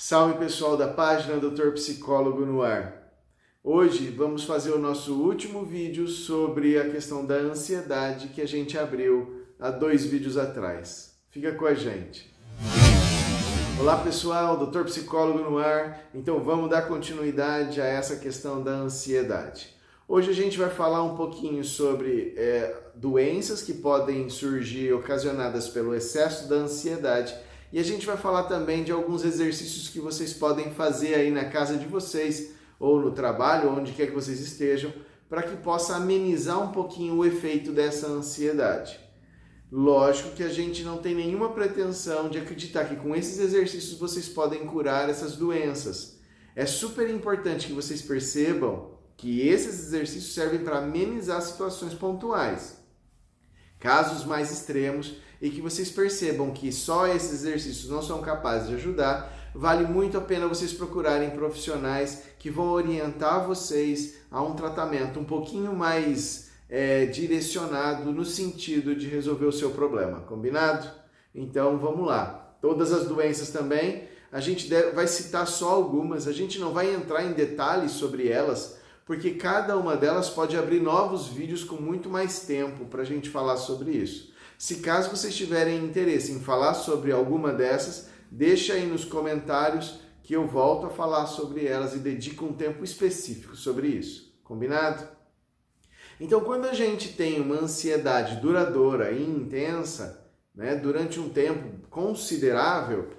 Salve pessoal da página Dr. Psicólogo no Ar. Hoje vamos fazer o nosso último vídeo sobre a questão da ansiedade que a gente abriu há 2 vídeos atrás. Fica com a gente. Olá pessoal, Dr. Psicólogo no Ar. Então vamos dar continuidade a essa questão da ansiedade. Hoje a gente vai falar um pouquinho sobre doenças que podem surgir ocasionadas pelo excesso da ansiedade. E a gente vai falar também de alguns exercícios que vocês podem fazer aí na casa de vocês, ou no trabalho, onde quer que vocês estejam, para que possa amenizar um pouquinho o efeito dessa ansiedade. Lógico que a gente não tem nenhuma pretensão de acreditar que com esses exercícios vocês podem curar essas doenças. É super importante que vocês percebam que esses exercícios servem para amenizar situações pontuais, casos mais extremos, e que vocês percebam que só esses exercícios não são capazes de ajudar. Vale muito a pena vocês procurarem profissionais que vão orientar vocês a um tratamento um pouquinho mais direcionado no sentido de resolver o seu problema, combinado? Então vamos lá. Todas as doenças também, a gente vai citar só algumas, a gente não vai entrar em detalhes sobre elas, porque cada uma delas pode abrir novos vídeos com muito mais tempo para a gente falar sobre isso. Se caso vocês tiverem interesse em falar sobre alguma dessas, deixa aí nos comentários que eu volto a falar sobre elas e dedico um tempo específico sobre isso. Combinado? Então, quando a gente tem uma ansiedade duradoura e intensa, né, durante um tempo considerável,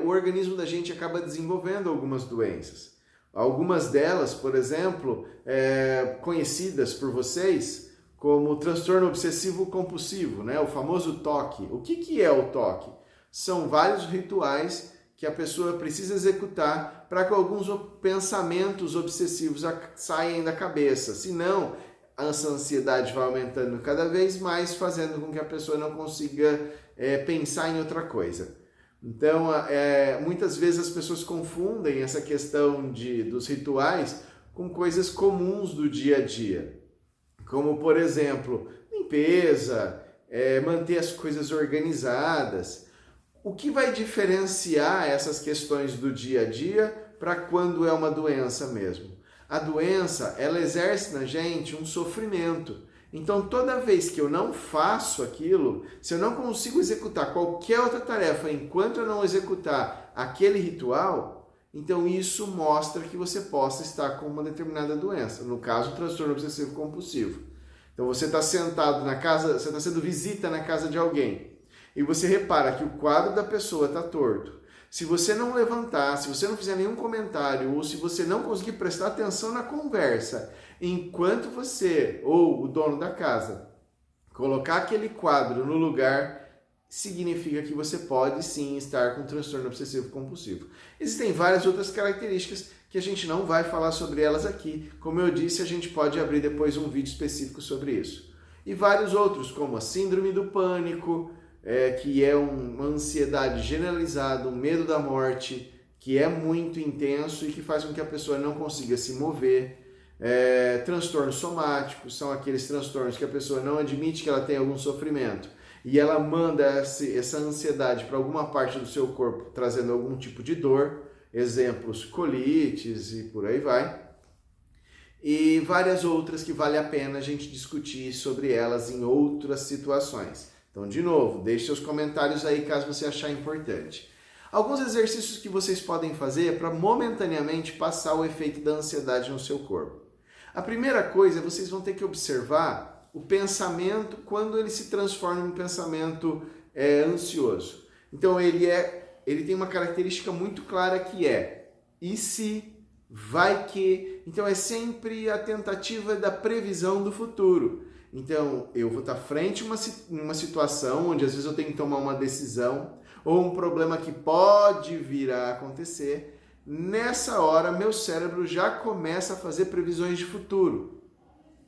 o organismo da gente acaba desenvolvendo algumas doenças. Algumas delas, por exemplo, conhecidas por vocês, como transtorno obsessivo compulsivo, né? O famoso TOC. O que é o TOC? São vários rituais que a pessoa precisa executar para que alguns pensamentos obsessivos saiam da cabeça. Senão, essa ansiedade vai aumentando cada vez mais, fazendo com que a pessoa não consiga pensar em outra coisa. Então, muitas vezes as pessoas confundem essa questão dos rituais com coisas comuns do dia a dia. Como, por exemplo, limpeza, manter as coisas organizadas. O que vai diferenciar essas questões do dia a dia para quando é uma doença mesmo? A doença, ela exerce na gente um sofrimento. Então, toda vez que eu não faço aquilo, se eu não consigo executar qualquer outra tarefa enquanto eu não executar aquele ritual, então isso mostra que você possa estar com uma determinada doença, no caso, o transtorno obsessivo compulsivo. Então você está sentado na casa, você está sendo visita na casa de alguém, e você repara que o quadro da pessoa está torto. Se você não levantar, se você não fizer nenhum comentário, ou se você não conseguir prestar atenção na conversa, enquanto você, ou o dono da casa, colocar aquele quadro no lugar, significa que você pode sim estar com transtorno obsessivo compulsivo. Existem várias outras características que a gente não vai falar sobre elas aqui. Como eu disse, a gente pode abrir depois um vídeo específico sobre isso. E vários outros, como a síndrome do pânico, que é uma ansiedade generalizada, um medo da morte, que é muito intenso e que faz com que a pessoa não consiga se mover. Transtornos somáticos são aqueles transtornos que a pessoa não admite que ela tem algum sofrimento e ela manda essa ansiedade para alguma parte do seu corpo, trazendo algum tipo de dor, exemplos, colites e por aí vai. E várias outras que vale a pena a gente discutir sobre elas em outras situações. Então, de novo, deixe seus comentários aí caso você achar importante. Alguns exercícios que vocês podem fazer para momentaneamente passar o efeito da ansiedade no seu corpo. A primeira coisa, vocês vão ter que observar o pensamento quando ele se transforma em um pensamento ansioso. Então ele tem uma característica muito clara que é e se, vai que. Então é sempre a tentativa da previsão do futuro. Então eu vou estar frente a uma situação onde às vezes eu tenho que tomar uma decisão ou um problema que pode vir a acontecer. Nessa hora meu cérebro já começa a fazer previsões de futuro.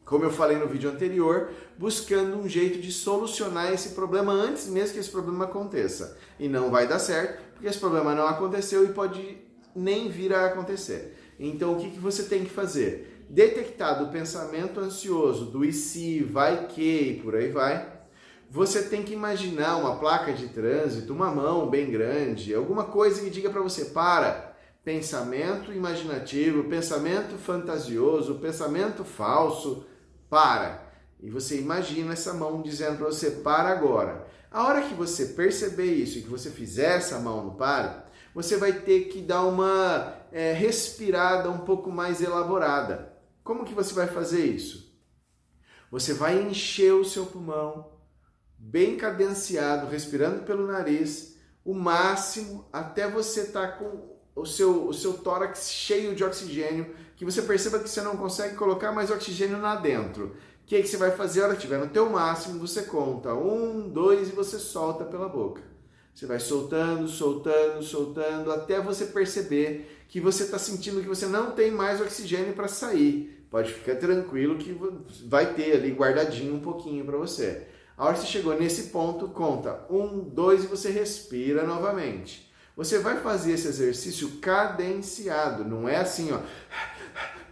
Como eu falei no vídeo anterior, buscando um jeito de solucionar esse problema antes mesmo que esse problema aconteça. E não vai dar certo, porque esse problema não aconteceu e pode nem vir a acontecer. Então, o que você tem que fazer? Detectado o pensamento ansioso do e se, vai que e por aí vai, você tem que imaginar uma placa de trânsito, uma mão bem grande, alguma coisa que diga para você, para. Pensamento imaginativo, pensamento fantasioso, pensamento falso, para. E você imagina essa mão dizendo para você, para agora. A hora que você perceber isso e que você fizer essa mão no pare, você vai ter que dar uma respirada um pouco mais elaborada. Como que você vai fazer isso? Você vai encher o seu pulmão, bem cadenciado, respirando pelo nariz, o máximo até você estar com o seu tórax cheio de oxigênio, que você perceba que você não consegue colocar mais oxigênio lá dentro. O que você vai fazer? A hora que estiver no teu máximo, você conta 1, 2 e você solta pela boca. Você vai soltando, soltando, soltando, até você perceber que você está sentindo que você não tem mais oxigênio para sair. Pode ficar tranquilo que vai ter ali guardadinho um pouquinho para você. A hora que você chegou nesse ponto, conta 1, 2 e você respira novamente. Você vai fazer esse exercício cadenciado, não é assim, ó,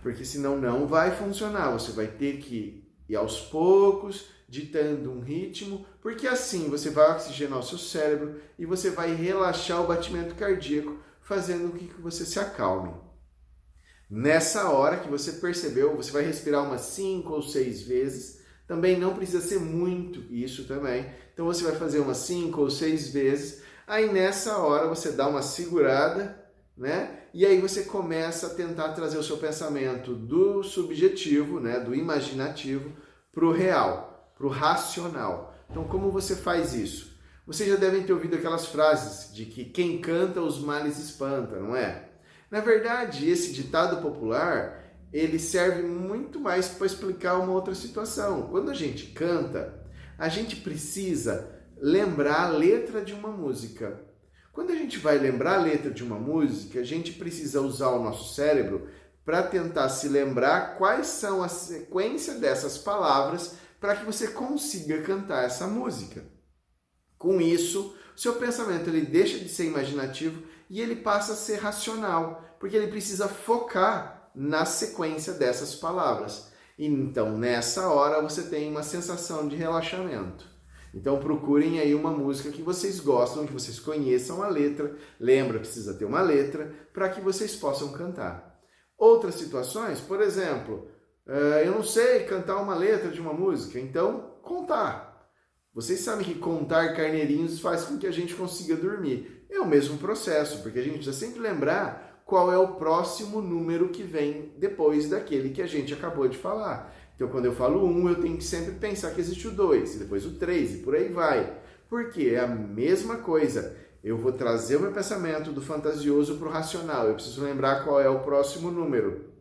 porque senão não vai funcionar. Você vai ter que ir aos poucos, ditando um ritmo, porque assim você vai oxigenar o seu cérebro e você vai relaxar o batimento cardíaco, fazendo com que você se acalme. Nessa hora que você percebeu, você vai respirar umas 5 ou 6 vezes. Também não precisa ser muito isso também. Então você vai fazer umas 5 ou 6 vezes. Aí nessa hora você dá uma segurada, né? E aí você começa a tentar trazer o seu pensamento do subjetivo, né? Do imaginativo, para o real, para o racional. Então como você faz isso? Vocês já devem ter ouvido aquelas frases de que quem canta os males espanta, não é? Na verdade, esse ditado popular, ele serve muito mais para explicar uma outra situação. Quando a gente canta, a gente precisa lembrar a letra de uma música. Quando a gente vai lembrar a letra de uma música, a gente precisa usar o nosso cérebro para tentar se lembrar quais são a sequência dessas palavras para que você consiga cantar essa música. Com isso, o seu pensamento ele deixa de ser imaginativo e ele passa a ser racional, porque ele precisa focar na sequência dessas palavras. E então, nessa hora, você tem uma sensação de relaxamento. Então procurem aí uma música que vocês gostam, que vocês conheçam a letra. Lembra, precisa ter uma letra para que vocês possam cantar. Outras situações, por exemplo, eu não sei cantar uma letra de uma música, então contar. Vocês sabem que contar carneirinhos faz com que a gente consiga dormir. É o mesmo processo, porque a gente precisa sempre lembrar qual é o próximo número que vem depois daquele que a gente acabou de falar. Então, quando eu falo 1, eu tenho que sempre pensar que existe o 2, e depois o 3, e por aí vai. Porque é a mesma coisa. Eu vou trazer o meu pensamento do fantasioso para o racional. Eu preciso lembrar qual é o próximo número.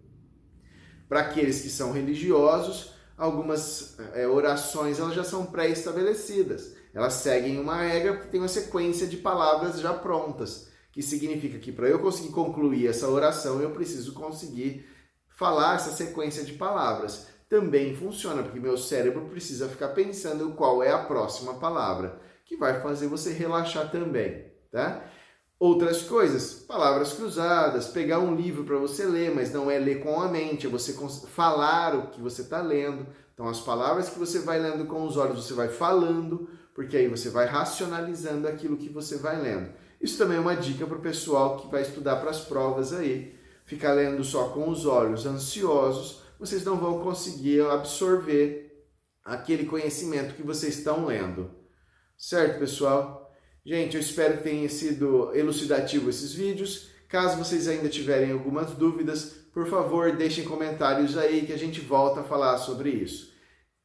Para aqueles que são religiosos, algumas orações elas já são pré-estabelecidas. Elas seguem uma regra porque tem uma sequência de palavras já prontas. Que significa que para eu conseguir concluir essa oração, eu preciso conseguir falar essa sequência de palavras. Também funciona, porque meu cérebro precisa ficar pensando qual é a próxima palavra, que vai fazer você relaxar também, tá? Outras coisas, palavras cruzadas, pegar um livro para você ler, mas não é ler com a mente, é você falar o que você está lendo. Então, as palavras que você vai lendo com os olhos, você vai falando, porque aí você vai racionalizando aquilo que você vai lendo. Isso também é uma dica para o pessoal que vai estudar para as provas aí. Ficar lendo só com os olhos ansiosos, vocês não vão conseguir absorver aquele conhecimento que vocês estão lendo. Certo, pessoal? Gente, eu espero que tenha sido elucidativo esses vídeos. Caso vocês ainda tiverem algumas dúvidas, por favor, deixem comentários aí que a gente volta a falar sobre isso.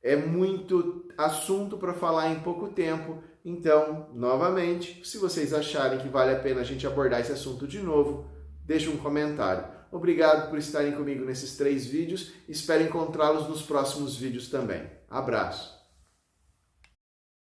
É muito assunto para falar em pouco tempo, então, novamente, se vocês acharem que vale a pena a gente abordar esse assunto de novo, deixe um comentário. Obrigado por estarem comigo nesses 3 vídeos. Espero encontrá-los nos próximos vídeos também. Abraço!